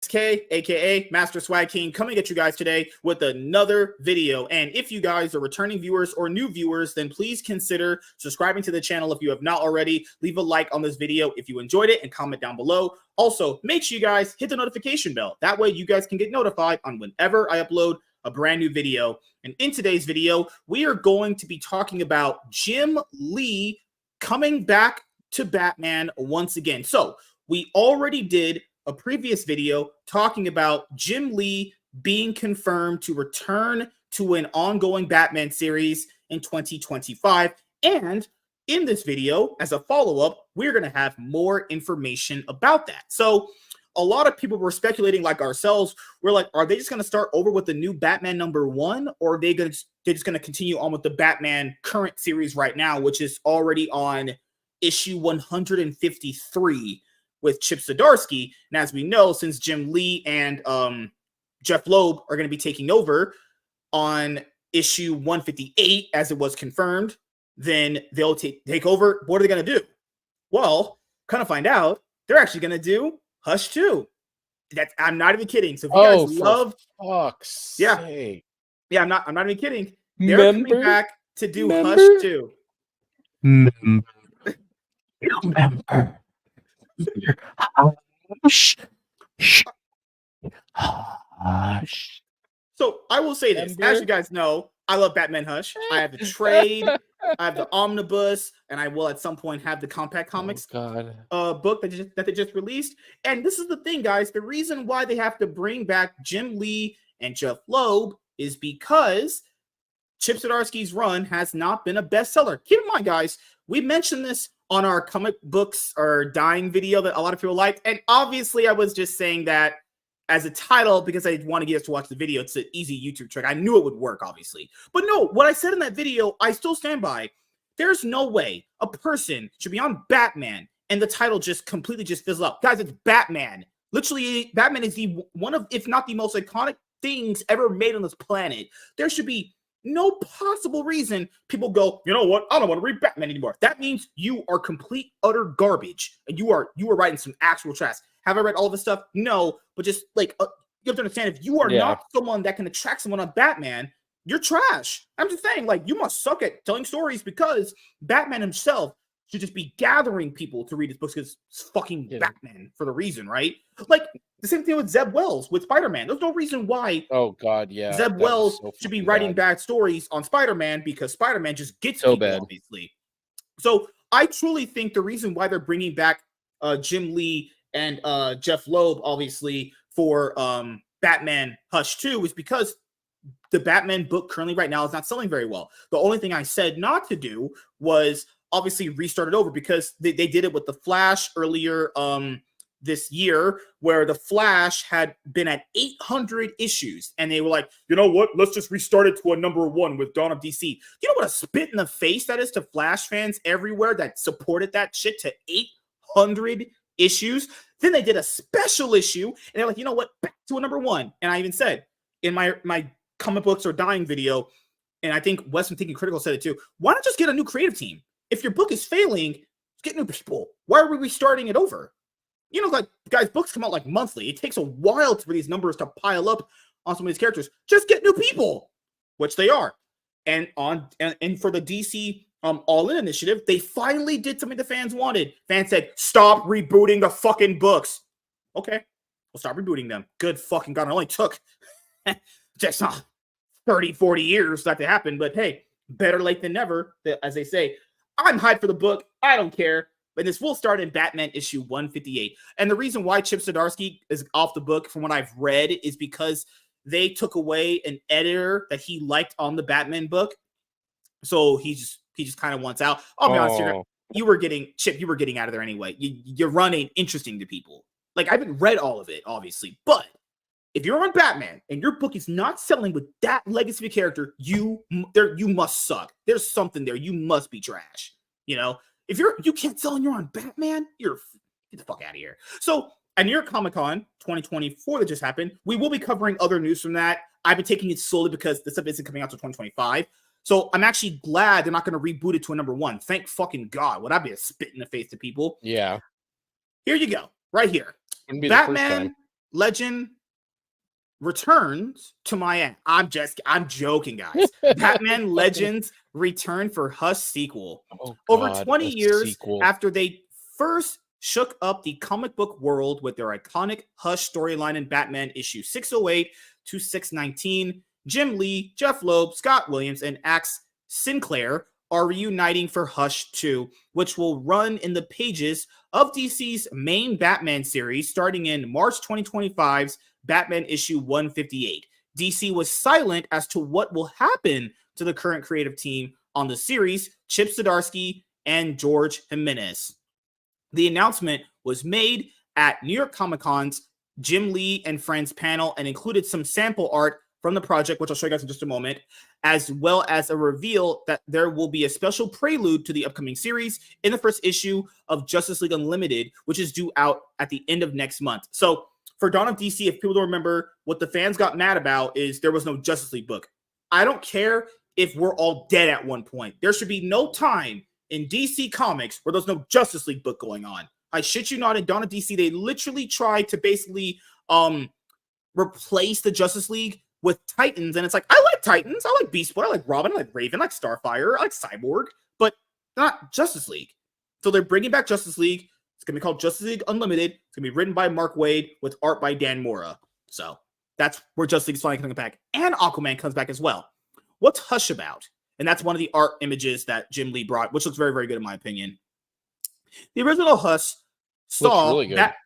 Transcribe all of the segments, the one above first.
K, aka Master Swag King, coming at you guys today with another video. And if you guys are returning viewers or new viewers, then please consider subscribing to the channel if you have not already. Leave a like on this video if you enjoyed it and comment down below. Also, make sure you guys hit the notification bell. That way you guys can get notified on whenever I upload a brand new video. And in today's video, we are going to be talking about Jim Lee coming back to Batman once again. So we already did a previous video talking about Jim Lee being confirmed to return to an ongoing Batman series in 2025. And in this video, as a follow-up, we're going to have more information about that. So a lot of people were speculating, like ourselves, we're like, are they just going to start over with the new Batman #1, or are they're just going to continue on with the Batman current series right now, which is already on issue 153 with Chip Zdarsky? And as we know, since Jim Lee and Jeph Loeb are going to be taking over on issue 158, as it was confirmed, then they'll take over. What are they going to do? Well, kind of find out, they're actually going to do Hush 2. I'm not even kidding. So if you guys love, sake. Yeah, I'm not even kidding. They're coming back to do Hush 2. Remember. Hush. So I will say this, as you guys know, I love Batman Hush. I have the trade, I have the omnibus, and I will at some point have the compact comics book that they just released. And this is the thing, guys. The reason why they have to bring back Jim Lee and Jeph Loeb is because Chip Zdarsky's run has not been a bestseller. Keep in mind, guys, we mentioned this on our comic books are dying video that a lot of people liked. And obviously I was just saying that as a title because I want to get us to watch the video. It's an easy YouTube trick. I knew it would work, obviously. But no, what I said in that video, I still stand by. There's no way a person should be on Batman and the title just completely just fizzles out. Guys, it's Batman. Literally, Batman is one of, if not the most iconic things ever made on this planet. There should be no possible reason people go, you know what, I don't want to read Batman anymore. That means you are complete, utter garbage. And you are writing some actual trash. Have I read all this stuff? No, but just like, you have to understand, if you are not someone that can attract someone on Batman, you're trash. I'm just saying, like, you must suck at telling stories, because Batman himself should just be gathering people to read his books because it's fucking Batman for the reason, right? Like, the same thing with Zeb Wells with Spider-Man. There's no reason why Zeb Wells should be writing bad stories on Spider-Man, because Spider-Man just gets so people, obviously. So I truly think the reason why they're bringing back Jim Lee and Jeph Loeb, obviously, for Batman Hush 2 is because the Batman book currently right now is not selling very well. The only thing I said not to do was obviously restart it over, because they did it with the Flash earlier this year, where the Flash had been at 800 issues, and they were like, you know what, let's just restart it to a #1 with Dawn of DC. You know what a spit in the face that is to Flash fans everywhere that supported that shit to 800 issues? Then they did a special issue, and they're like, you know what, back to a #1. And I even said in my comic books are dying video, and I think Wes from Thinking Critical said it too, why not just get a new creative team? If your book is failing, get new people. Why are we restarting it over? You know, like, guys, books come out like monthly. It takes a while for these numbers to pile up on some of these characters. Just get new people, which they are. And for the DC All-In initiative, they finally did something the fans wanted. Fans said, stop rebooting the fucking books. Okay, we'll stop rebooting them. Good fucking God, it only took just 30, 40 years for that to happen. But hey, better late than never, as they say. I'm hyped for the book. I don't care. But this will start in Batman issue 158. And the reason why Chip Zdarsky is off the book, from what I've read, is because they took away an editor that he liked on the Batman book. So he just kind of wants out. I'll be honest here. You were getting out of there anyway. Your run ain't interesting to people. Like, I haven't read all of it, obviously. But if you're on Batman and your book is not selling with that legacy of character, you must suck. There's something there. You must be trash. You know, if you can't sell and you're on Batman, get the fuck out of here. So at New York Comic Con 2024 that just happened, we will be covering other news from that. I've been taking it slowly because the stuff isn't coming out till 2025. So I'm actually glad they're not going to reboot it to a #1. Thank fucking God. Would I be a spit in the face to people? Yeah. Here you go. Right here. Batman Legend returns to Miami. I'm joking, guys. Batman Legends return for Hush sequel. Over 20 years after they first shook up the comic book world with their iconic Hush storyline in Batman issue 608 to 619, Jim Lee, Jeph Loeb, Scott Williams, and Axe Sinclair are reuniting for Hush 2, which will run in the pages of DC's main Batman series starting in March 2025's Batman issue 158. DC was silent as to what will happen to the current creative team on the series, Chip Zdarsky and George Jimenez. The announcement was made at New York Comic Con's Jim Lee and Friends panel and included some sample art from the project, which I'll show you guys in just a moment, as well as a reveal that there will be a special prelude to the upcoming series in the first issue of Justice League Unlimited, which is due out at the end of next month. So for Dawn of DC, if people don't remember, what the fans got mad about is there was no Justice League book. I don't care if we're all dead at one point. There should be no time in DC Comics where there's no Justice League book going on. I shit you not, in Dawn of DC, they literally tried to basically replace the Justice League with Titans, and it's like, I like Titans, I like Beast Boy, I like Robin, I like Raven, I like Starfire, I like Cyborg, but not Justice League. So they're bringing back Justice League. It's going to be called Justice League Unlimited. It's going to be written by Mark Waid with art by Dan Mora. So that's where Justice League is finally coming back. And Aquaman comes back as well. What's Hush about? And that's one of the art images that Jim Lee brought, which looks very, very good in my opinion. The original Hush saw really that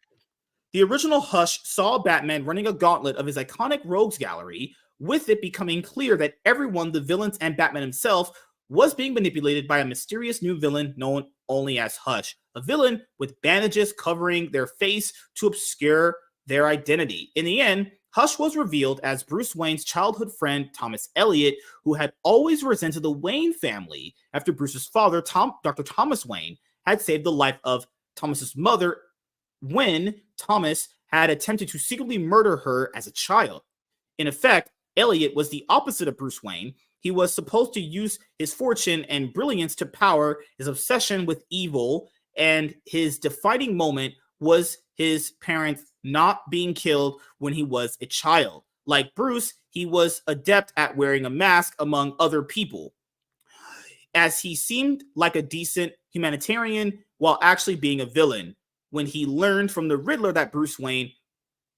the original Hush saw Batman running a gauntlet of his iconic rogues gallery, with it becoming clear that everyone, the villains and Batman himself, was being manipulated by a mysterious new villain known only as Hush, a villain with bandages covering their face to obscure their identity. In the end, Hush was revealed as Bruce Wayne's childhood friend, Thomas Elliot, who had always resented the Wayne family after Bruce's father, Dr. Thomas Wayne, had saved the life of Thomas's mother when Thomas had attempted to secretly murder her as a child. In effect, Elliot was the opposite of Bruce Wayne. He was supposed to use his fortune and brilliance to power his obsession with evil, and his defining moment was his parents not being killed when he was a child. Like Bruce, he was adept at wearing a mask among other people, as he seemed like a decent humanitarian while actually being a villain. When he learned from the Riddler that Bruce Wayne,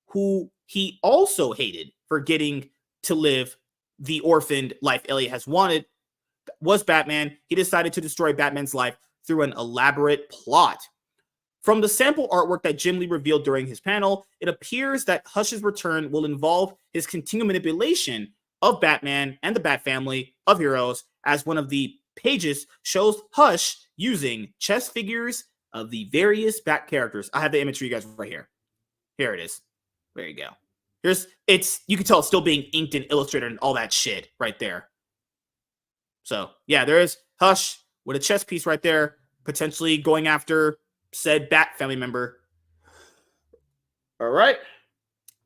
who he also hated for getting to live the orphaned life Elliot has wanted, was Batman, he decided to destroy Batman's life through an elaborate plot. From the sample artwork that Jim Lee revealed during his panel, it appears that Hush's return will involve his continued manipulation of Batman and the Bat family of heroes, as one of the pages shows Hush using chess figures of the various Bat characters. I have the image for you guys right here. Here it is. There you go. You can tell it's still being inked and illustrated and all that shit right there. So yeah, there is Hush with a chess piece right there, potentially going after said Bat family member. All right.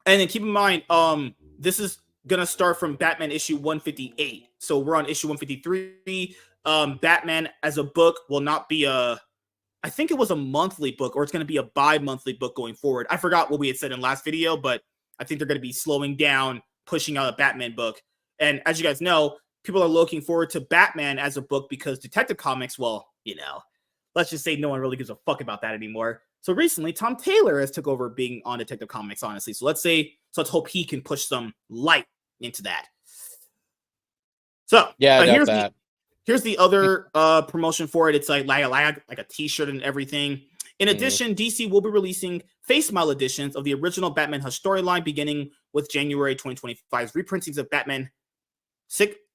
And then keep in mind, this is gonna start from Batman issue 158. So we're on issue 153. Batman as a book will not be I think it was a monthly book, or it's going to be a bi-monthly book going forward. I forgot what we had said in last video, but I think they're going to be slowing down, pushing out a Batman book. And as you guys know, people are looking forward to Batman as a book because Detective Comics, well, let's just say no one really gives a fuck about that anymore. So recently, Tom Taylor has took over being on Detective Comics, honestly. So let's hope he can push some light into that. So yeah, here's the other promotion for it. It's like a t-shirt and everything. In addition, DC will be releasing face mail editions of the original Batman Hush storyline, beginning with January 2025's reprintings of Batman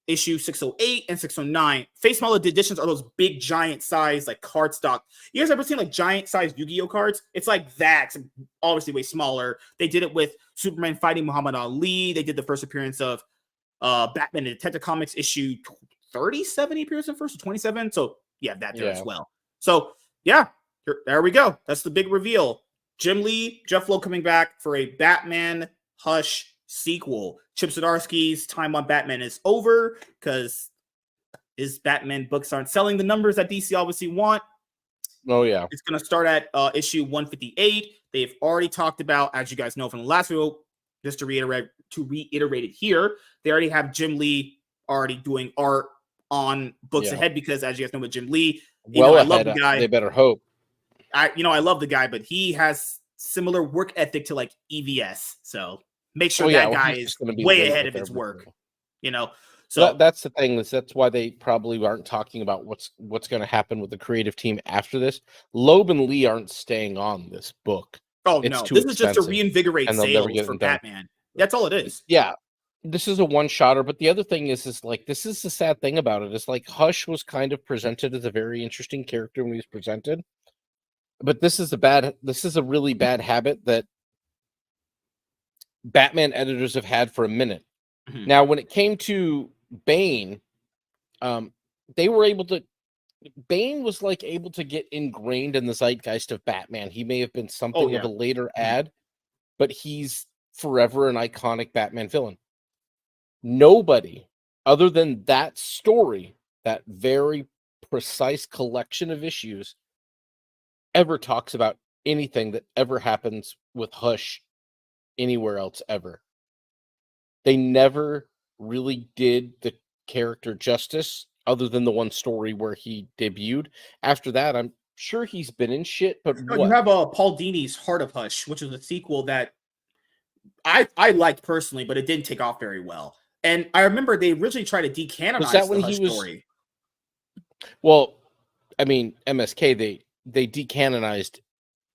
issue 608 and 609. Face mail editions are those big giant size like cardstock. You guys ever seen like giant size Yu-Gi-Oh cards? It's like that, it's obviously way smaller. They did it with Superman fighting Muhammad Ali. They did the first appearance of Batman in Detective Comics issue 37 appears in first, or 27. So yeah, that there as well. So yeah, there we go. That's the big reveal. Jim Lee, Jeph Loeb coming back for a Batman Hush sequel. Chip Zdarsky's time on Batman is over because his Batman books aren't selling the numbers that DC obviously want. Oh yeah. It's going to start at issue 158. They've already talked about, as you guys know from the last video, just to reiterate it here, they already have Jim Lee already doing art on books ahead, because as you guys know with Jim Lee, I love the guy. They better hope. I love the guy, but he has similar work ethic to like EVS. So make sure that guy is way ahead of his work. So that's the thing. That's why they probably aren't talking about what's going to happen with the creative team after this. Loeb and Lee aren't staying on this book. Oh no, this is just to reinvigorate sales for Batman. That's all it is. Yeah, this is a one-shotter. But the other thing is like, this is the sad thing about it. It's like Hush was kind of presented as a very interesting character when he was presented. But this is a really bad habit that Batman editors have had for a minute. Mm-hmm. Now, when it came to Bane, they were able to. Bane was like able to get ingrained in the zeitgeist of Batman. He may have been something of a later ad, but he's forever an iconic Batman villain. Nobody other than that story, that very precise collection of issues, ever talks about anything that ever happens with Hush anywhere else ever. They never really did the character justice, other than the one story where he debuted. After that, I'm sure he's been in shit, but you have Paul Dini's Heart of Hush, which is a sequel that I liked personally, but it didn't take off very well. And I remember they originally tried to decanonize the Hush story. Well, I mean, MSK, they decanonized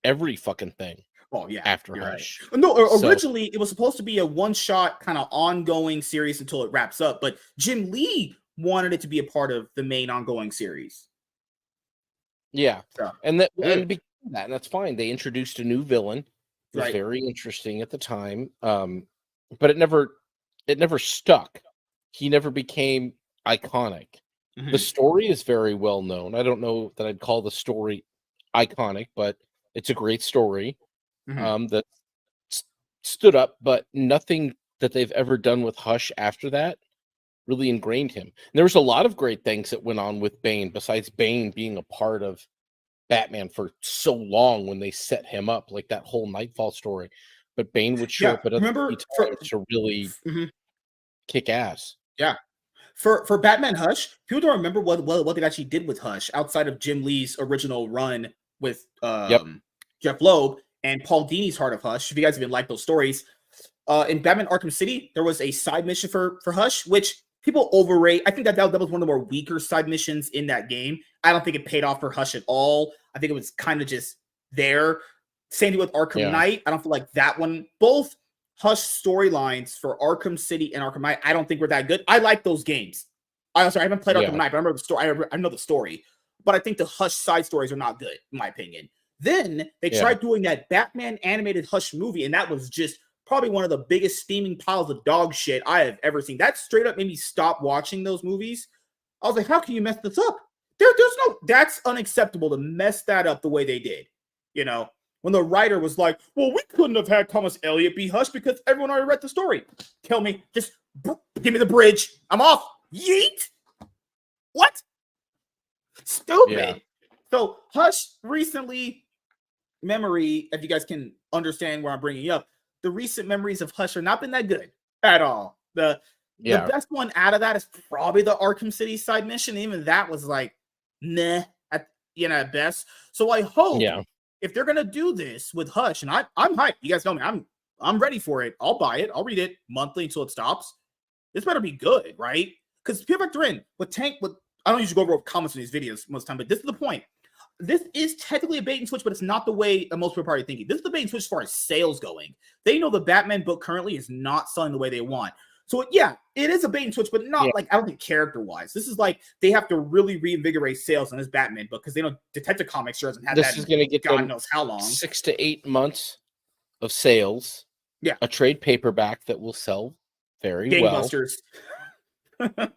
every fucking thing. Oh yeah, after Hush. Right. No, originally it was supposed to be a one-shot kind of ongoing series until it wraps up, but Jim Lee wanted it to be a part of the main ongoing series. Yeah, and that's fine. They introduced a new villain. It was very interesting at the time, but it never stuck. He never became iconic. Mm-hmm. The story is very well known. I don't know that I'd call the story iconic, but it's a great story. Mm-hmm. That stood up, but nothing that they've ever done with Hush after that really ingrained him. And there was a lot of great things that went on with Bane, besides Bane being a part of Batman for so long when they set him up, like that whole Nightfall story. But Bane would show up at other times to really kick ass. Yeah. For Batman Hush, people don't remember what they actually did with Hush outside of Jim Lee's original run with Jeph Loeb and Paul Dini's Heart of Hush. If you guys even like those stories, in Batman Arkham City, there was a side mission for Hush, which people overrate. I think that was one of the more weaker side missions in that game. I don't think it paid off for Hush at all. I think it was kind of just there. Same thing with Arkham Knight. I don't feel like that one. Both Hush storylines for Arkham City and Arkham Knight, I don't think were that good. I like those games. I haven't played Arkham Knight, but I remember the story. I know the story, but I think the Hush side stories are not good, in my opinion. Then they tried doing that Batman animated Hush movie, and that was just probably one of the biggest steaming piles of dog shit I have ever seen. That straight up made me stop watching those movies. I was like, how can you mess this up? That's unacceptable to mess that up the way they did. When the writer was like, well, we couldn't have had Thomas Elliott be Hush because everyone already read the story. Tell me, just give me the bridge. I'm off. Yeet. What? Stupid. Yeah. So Hush recently, memory, if you guys can understand where I'm bringing up, the recent memories of Hush have not been that good at all. The best one out of that is probably the Arkham City side mission. Even that was like, nah, at best. So I hope if they're gonna do this with Hush, and I'm hyped. You guys know me. I'm ready for it. I'll buy it. I'll read it monthly until it stops. This better be good, right? Because people factor in I don't usually go over comments in these videos most of the time, but this is the point. This is technically a bait and switch, but it's not the way most people are probably thinking. This is the bait and switch as far as sales going. They know the Batman book currently is not selling the way they want. So it is a bait and switch, but not like, I don't think character-wise. This is like they have to really reinvigorate sales on this Batman book because they know Detective Comics sure doesn't have that. This is going to get God knows how long. 6 to 8 months of sales. Yeah. A trade paperback that will sell very gangbusters. Well.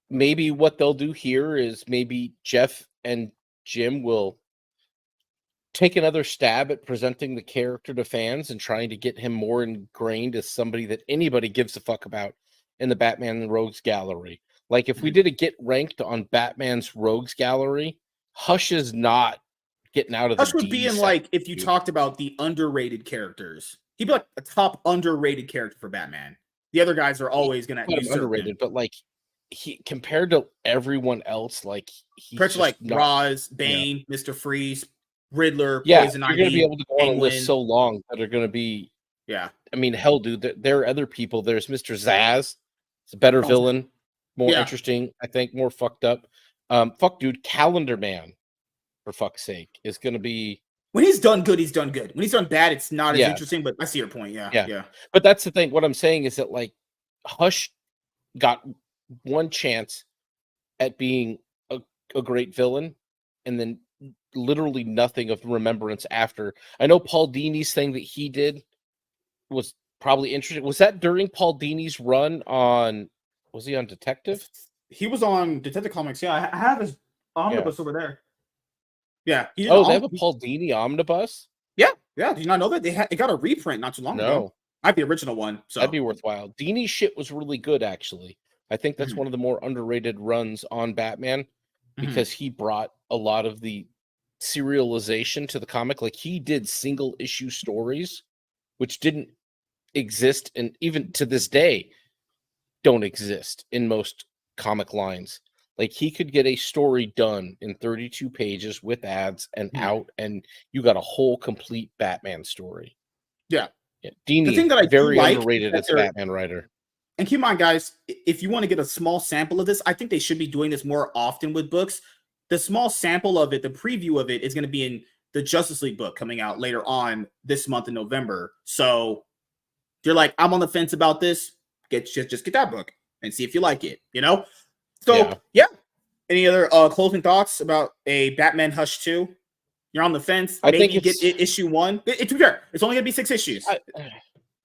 Maybe what they'll do here is maybe Jeph and Jim will take another stab at presenting the character to fans and trying to get him more ingrained as somebody that anybody gives a fuck about in the Batman and Rogues gallery. Like if we did a get ranked on Batman's Rogues Gallery, Hush is not getting out of the Hush would be in like if you talked about the underrated characters. He'd be like a top underrated character for Batman. The other guys are always gonna be underrated, but like he compared to everyone else, like he's just like not, Roz, Bane, Mr. Freeze, Riddler, yeah, Poison you're Ivy. Gonna be able to go Penguin. on a list so long that are gonna be yeah. I mean, hell, dude, there are other people. There's Mr. Zaz. It's a better villain, more interesting, I think, more fucked up. Fuck, dude, Calendar Man, for fuck's sake, is gonna be. When he's done good, he's done good. When he's done bad, it's not as interesting, but I see your point. Yeah. But that's the thing. What I'm saying is that, like, Hush got one chance at being a great villain, and then literally nothing of remembrance after. I know Paul Dini's thing that he did was probably interesting. Was that during Paul Dini's run on? Was he on Detective? He was on Detective Comics. Yeah, I have his omnibus over there. Yeah. They have a Paul Dini omnibus? Yeah. Did you not know that? It got a reprint not too long ago. I have the original one. So that'd be worthwhile. Dini's shit was really good, actually. I think that's one of the more underrated runs on Batman because he brought a lot of the serialization to the comic. Like he did single issue stories, which didn't exist, and even to this day don't exist in most comic lines. Like he could get a story done in 32 pages with ads and out, and you got a whole complete Batman story. Yeah. Dini, the thing that I very underrated as a Batman writer. And keep in mind, guys, if you want to get a small sample of this, I think they should be doing this more often with books. The small sample of it, the preview of it, is going to be in the Justice League book coming out later on this month in November. So you're like, I'm on the fence about this. Just get that book and see if you like it, you know? So, yeah. Any other closing thoughts about a Batman Hush 2? You're on the fence. I Maybe think get issue 1. To be fair, it's only going to be 6 issues. So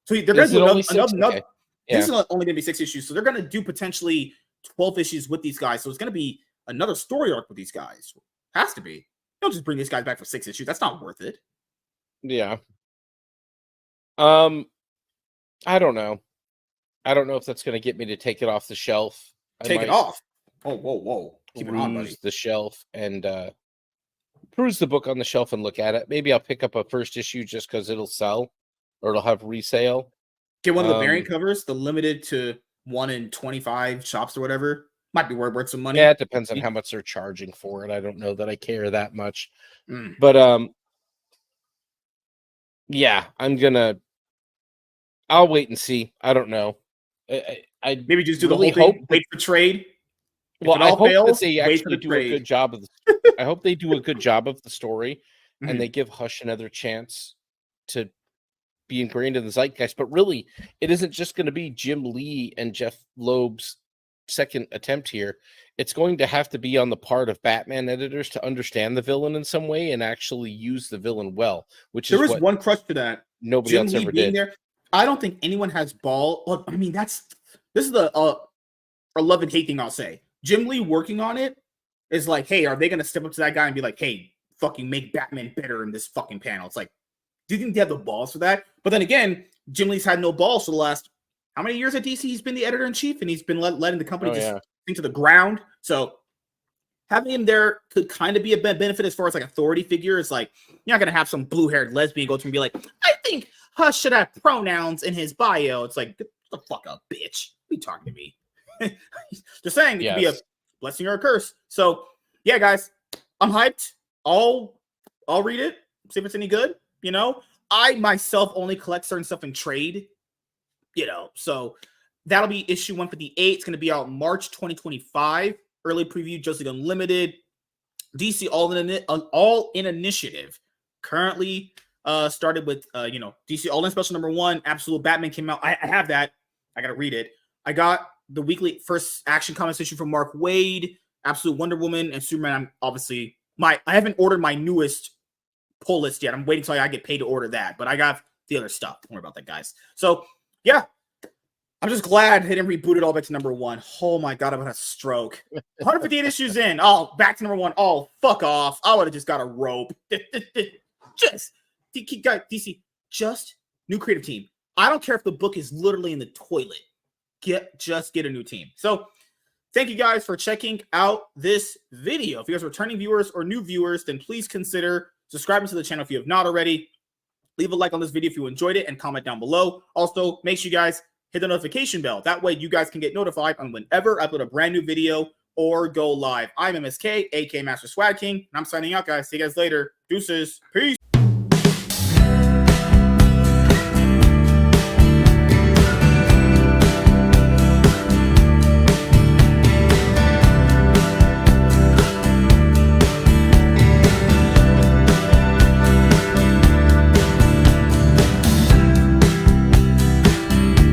they're going to do another. This is only going to be 6 issues. So they're going to do potentially 12 issues with these guys. So it's going to be another story arc with these guys. Has to be. Don't just bring these guys back for 6 issues. That's not worth it. Yeah. I don't know. I don't know if that's going to get me to take it off the shelf. Take it off. Oh, whoa. Keep it on, buddy. The shelf and peruse the book on the shelf and look at it. Maybe I'll pick up a first issue just because it'll sell or it'll have resale. Get one of the variant covers, the limited to 1 in 25 shops or whatever. Might be worth some money. Yeah, it depends on how much they're charging for it. I don't know that I care that much. But yeah, I'll wait and see. I don't know. I maybe just do really the whole thing, wait for trade. Well, I hope that they actually do a good job of the I hope they do a good job of the story and they give Hush another chance to be ingrained in the zeitgeist. But really, it isn't just going to be Jim Lee and Jeph Loeb's second attempt here. It's going to have to be on the part of Batman editors to understand the villain in some way and actually use the villain well, which there is one crutch to that. Nobody else ever did. There, I don't think anyone has ball. Well, I mean, this is the a love and hate thing I'll say. Jim Lee working on it is like, hey, are they going to step up to that guy and be like, hey, fucking make Batman better in this fucking panel? It's like, do you think they have the balls for that? But then again, Jim Lee's had no balls for the last, how many years at DC? He's been the editor-in-chief, and he's been letting the company sink to the ground. So having him there could kind of be a benefit as far as like authority figure. It's like, you're not going to have some blue-haired lesbian go to him and be like, I think Hush should have pronouns in his bio. It's like, get the fuck up, bitch. What are you talking to me? Just saying, it could be a blessing or a curse. So, yeah, guys, I'm hyped. I'll read it, see if it's any good. You know, I myself only collect certain stuff in trade. You know, so that'll be issue 158. It's going to be out March 2025. Early preview, Justice League Unlimited, DC All in Initiative. Currently started with DC All in Special number 1. Absolute Batman came out. I have that. I got to read it. I got the weekly first Action Comics issue from Mark Waid, Absolute Wonder Woman, and Superman. I'm obviously I haven't ordered my newest pull list yet. I'm waiting until I get paid to order that, but I got the other stuff. Don't worry about that, guys. So yeah, I'm just glad they didn't reboot it all back to number 1. Oh my god, I'm gonna stroke. 158 issues in. Oh, back to number 1. Oh, fuck off. I would have just got a rope. Just DC, just new creative team. I don't care if the book is literally in the toilet. Just get a new team. So thank you guys for checking out this video. If you guys are returning viewers or new viewers, then please consider subscribing to the channel if you have not already. Leave a like on this video if you enjoyed it and comment down below. Also, make sure you guys hit the notification bell. That way you guys can get notified on whenever I upload a brand new video or go live. I'm MSK, aka Master Swag King, and I'm signing out, guys. See you guys later. Deuces. Peace.